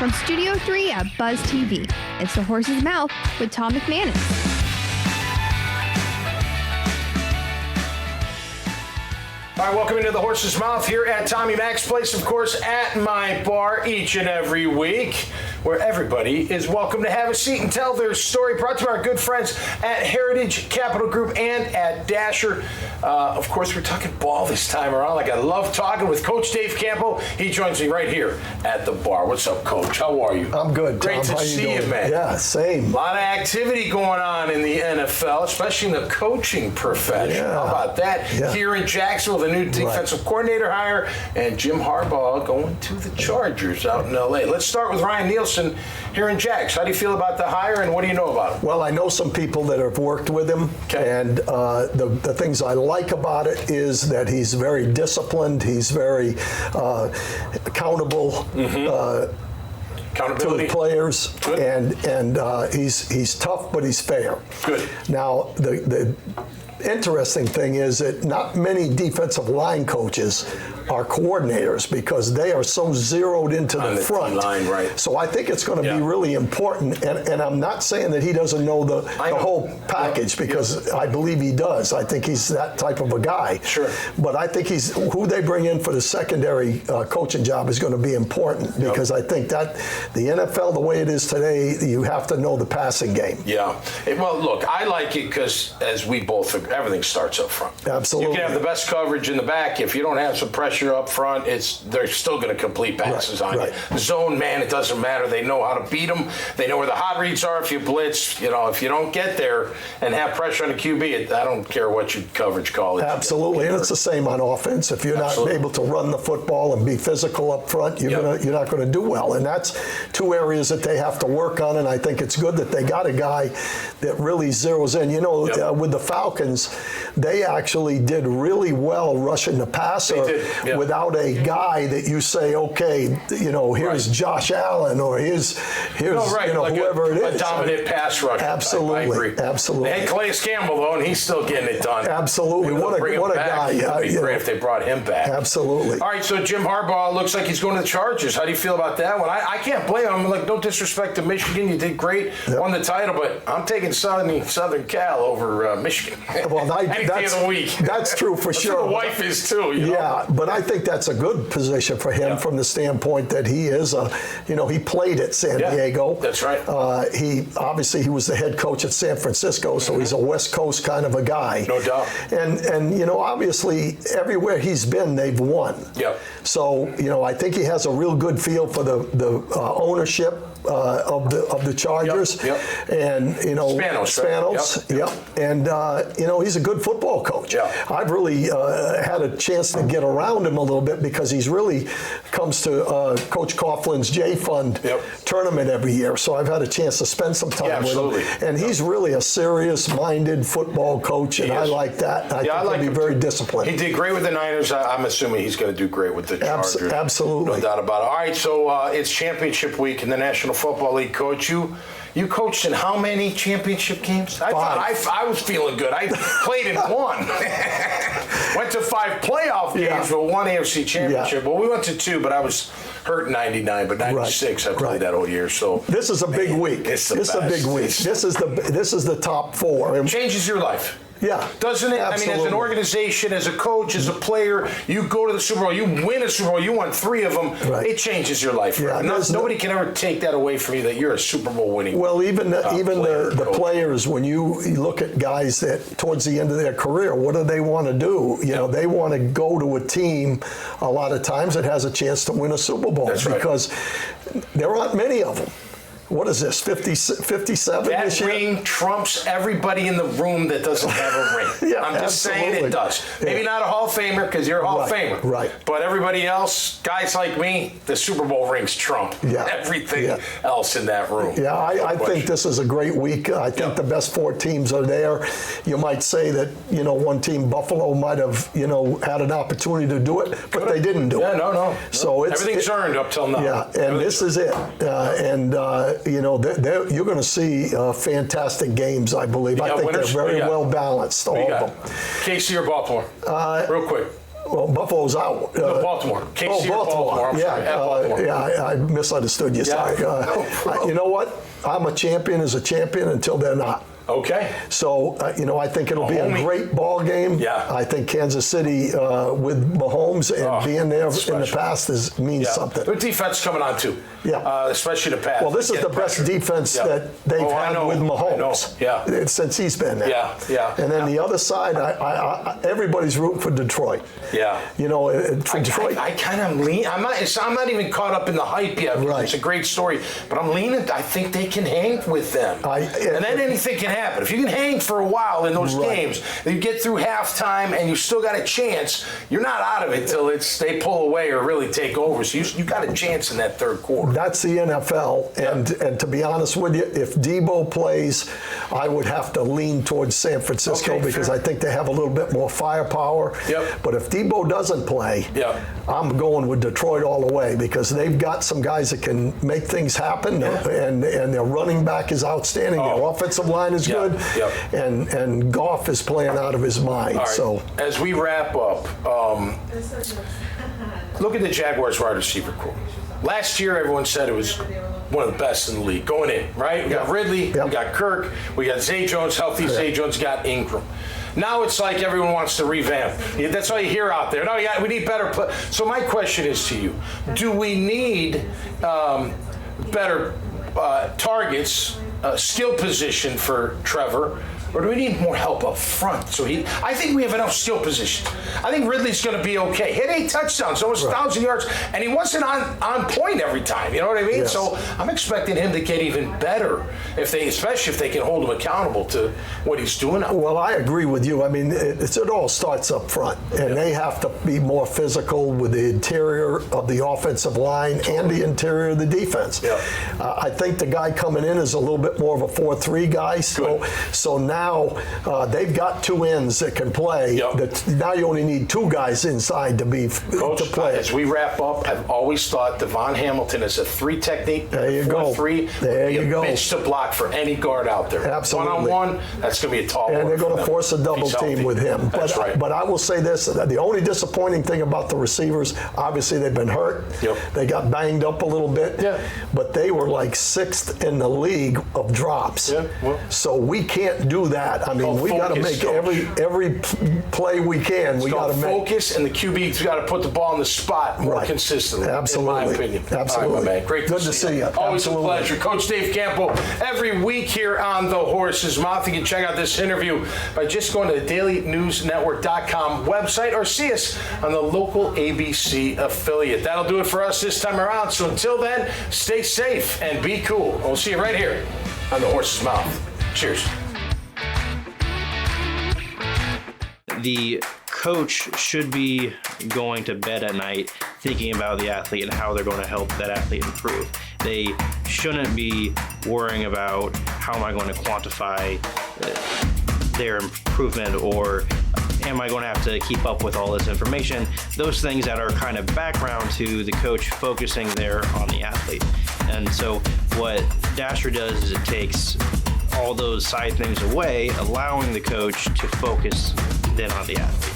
From Studio 3 at Buzz TV, it's The Horse's Mouth with Tom McManus. All right, welcome into The Horse's Mouth here at Tommy Mac's place, of course, at my bar each and every week, where everybody is welcome to have a seat and tell their story. Brought to our good friends at Heritage Capital Group and at Dasher. Of course, we're talking ball this time around. Like I love talking with Coach Dave Campo. He joins me right here at the bar. What's up, Coach? How are you? I'm good, Tom. Great to see you, man. Yeah, same. A lot of activity going on in the NFL, especially in the coaching profession. Yeah. How about that? Yeah. Here in Jacksonville, the new defensive coordinator hire, and Jim Harbaugh going to the Chargers out in L.A. Let's start with Ryan Nielsen here in Jax. How do you feel about the hire, and what do you know about him? Well, I know some people that have worked with him, and the things I like about it is that he's very disciplined. He's very accountable. To the players, and he's tough, but he's fair. Good. Now, the interesting thing is that not many defensive line coaches are coordinators because they are so zeroed into the front. Line, right. So I think it's going to be really important, and I'm not saying that he doesn't know the whole package because I believe he does. I think he's that type of a guy. Sure. But I think who they bring in for the secondary coaching job is going to be important because I think that the NFL, the way it is today, you have to know the passing game. Yeah. Well, look, I like it because, as we both agree, everything starts up front. Absolutely. You can have the best coverage in the back. If you don't have some pressure up front, they're still going to complete passes on you. Zone man, it doesn't matter. They know how to beat them. They know where the hot reads are if you blitz. If you don't get there and have pressure on the QB, I don't care what your coverage call is. Absolutely, and it's the same on offense. If you're not able to run the football and be physical up front, you're not going to do well. And that's two areas that they have to work on. And I think it's good that they got a guy that really zeroes in. With the Falcons, they actually did really well rushing the passer without a guy that you say, okay, here's Josh Allen or here's like whoever it is. A dominant pass rusher. Absolutely, I agree. Absolutely. They had Calais Campbell though, and he's still getting it done. Absolutely. What a guy. It'd be great if they brought him back. Absolutely. All right, so Jim Harbaugh looks like he's going to the Chargers. How do you feel about that one? I can't blame him. Like, no disrespect to Michigan, you did great, won the title, but I'm taking Southern Cal over Michigan. Well, that's true for sure. The wife is too. Yeah, but I think that's a good position for him from the standpoint that he is he played at San Diego. That's right. He was the head coach at San Francisco, so he's a West Coast kind of a guy. No doubt. And obviously everywhere he's been, they've won. Yep. So I think he has a real good feel for the ownership of the Chargers. Yep. And Spanos. Yep. And he's a good football coach. Yeah. I've really had a chance to get around him a little bit because he's really comes to Coach Coughlin's J Fund tournament every year. So I've had a chance to spend some time with him. And he's really a serious-minded football coach, and I like that. I think he'll be very disciplined. He did great with the Niners. I'm assuming he's going to do great with the Chargers. Absolutely. No doubt about it. All right, so it's championship week in the National Football League, Coach. You coached in how many championship games? I was feeling good. I played in one. Went to 5 playoff games, but 1 AFC championship. Well, we went to 2, but I was hurt in 99, but 96 I played that whole year. So this is a big week. This is a big week. This is the top 4. It changes your life. Yeah. Doesn't it? Absolutely. I mean, as an organization, as a coach, as a player, you go to the Super Bowl, you win a Super Bowl, you won 3 of them, it changes your life. Yeah, nobody can ever take that away from you that you're a Super Bowl winning Well, even the players, when you look at guys that towards the end of their career, what do they want to do? They want to go to a team a lot of times that has a chance to win a Super Bowl because there aren't many of them. What is this, 57 this year? That ring trumps everybody in the room that doesn't have a ring. I'm just saying it does. Maybe not a Hall of Famer because you're a Hall of Famer. Right. But everybody else, guys like me, the Super Bowl rings trump everything else in that room. Yeah, I think this is a great week. I think the best 4 teams are there. You might say that, one team, Buffalo, might have, had an opportunity to do it, but they didn't do it. No. So everything's earned up till now. Yeah, and this is it. You're going to see fantastic games, I believe. I think they're very well balanced, all of them. KC or Baltimore? Real quick. Well, Buffalo's out. No, Baltimore. KC or Baltimore. I'm sorry. At Baltimore. I misunderstood you. Sorry. You know what? I'm a champion as a champion until they're not. Okay. So, I think it'll be a great ball game. Yeah. I think Kansas City with Mahomes and being there in the past means something. Their defense coming on, too. Yeah. Especially the pass. Well, this is the best defense that they've had with Mahomes since he's been there. Yeah. And then the other side, everybody's rooting for Detroit. Yeah. Detroit. I kind of lean. I'm not even caught up in the hype yet. Right. It's a great story, but I'm leaning. I think they can hang with them. And then anything can happen. If you can hang for a while in those games, you get through halftime and you still got a chance, you're not out of it till they pull away or really take over. So you got a chance in that third quarter. That's the NFL. And to be honest with you, if Debo plays, I would have to lean towards San Francisco because I think they have a little bit more firepower. Yep. But if Debo doesn't play, I'm going with Detroit all the way because they've got some guys that can make things happen, and their running back is outstanding. Their offensive line is good, and Goff is playing out of his mind. Right. So as we wrap up, look at the Jaguars wide receiver corps. Last year, everyone said it was one of the best in the league going in, right? We got Ridley, we got Kirk, we got Zay Jones healthy, Zay Jones got Ingram. Now it's like everyone wants to revamp. That's all you hear out there. No, we need better play. So my question is to you, do we need better targets, skill position for Trevor, or do we need more help up front? I think we have enough skill positions. I think Ridley's going to be okay. Hit 8 touchdowns, almost 1,000 yards, and he wasn't on point every time. You know what I mean? Yes. So I'm expecting him to get even better, especially if they can hold him accountable to what he's doing. Well, I agree with you. I mean, it all starts up front, and they have to be more physical with the interior of the offensive line and the interior of the defense. Yeah. I think the guy coming in is a little bit more of a 4-3 guy. So now they've got 2 ends that can play. Now you only need 2 guys inside to play. As we wrap up, I've always thought Devon Hamilton is a 3 technique. There you go. 4-3. There you go. Bitch to block for any guard out there. Absolutely. One-on-one, that's going to be a tall one. And they're going to force a double team with him. That's right. But I will say this, the only disappointing thing about the receivers, obviously they've been hurt. They got banged up a little bit. But they were like 6th in the league of drops. So we can't do that. I mean, we got to make every play we can. We got to make focus, and the QB's got to put the ball in the spot more consistently. Absolutely. In my opinion. Absolutely. All right, my man. Great Good to see you. Always a pleasure. Coach Dave Campo, every week here on The Horse's Mouth. You can check out this interview by just going to the dailynewsnetwork.com website or see us on the local ABC affiliate. That'll do it for us this time around. So until then, stay safe and be cool. We'll see you right here on The Horse's Mouth. Cheers. The coach should be going to bed at night thinking about the athlete and how they're going to help that athlete improve. They shouldn't be worrying about how am I going to quantify their improvement, or am I going to have to keep up with all this information? Those things that are kind of background to the coach focusing there on the athlete. And so what Dasher does is it takes all those side things away, allowing the coach to focus then on the athlete.